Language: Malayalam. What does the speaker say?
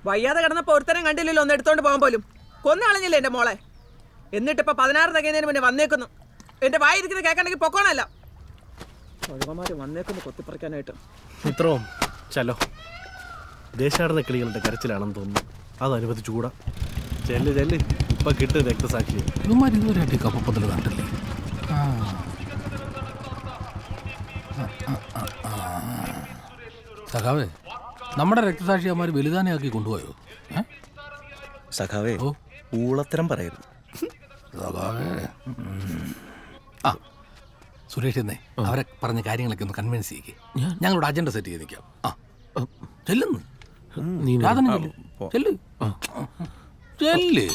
വയ്യാതെ കിടന്നപ്പോ ഒരുത്തരം കണ്ടില്ലല്ലോ, ഒന്ന് എടുത്തോണ്ട് പോകാൻ പോലും. കൊന്നു കളഞ്ഞില്ലേ എന്റെ മോളെ. എന്നിട്ടിപ്പോ 16 തികയുന്നതിന് മുന്നേ വന്നേക്കുന്നു. എന്റെ വായിരിക്കുന്നത് കേൾക്കണമെങ്കിൽ പൊക്കോണല്ല. ഒഴുകമാര് വന്നേക്കുന്നു കൊത്തിപ്പറിക്കാനായിട്ട്. ഇത്രയും ചലോ ദേശാടന കിളികളുടെ കരച്ചിലാണെന്ന് തോന്നുന്നു. അത് അനുവദിച്ചുകൂടാ. ചെല്ല് ഇപ്പൊ കിട്ടും രക്തസാക്ഷി. ഇതുവരെയായിട്ട് കപ്പത്തിൽ കണ്ടില്ലേ? സഖാവേ, നമ്മുടെ രക്തസാക്ഷിയന്മാർ വലുതാനെയാക്കി കൊണ്ടുപോയോ? സഖാവേ, ഊളത്തരം പറയരുത് സഖാവേ. ആ സുരേഷ് എന്നേ അവരെ പറഞ്ഞ കാര്യങ്ങളൊക്കെ ഒന്ന് കൺവിൻസ് ചെയ്യിക്കേ. ഞങ്ങളുടെ അജണ്ട സെറ്റ് ചെയ്ത് നിൽക്കാം. ചെല്ലുന്നു ചെല്ല്.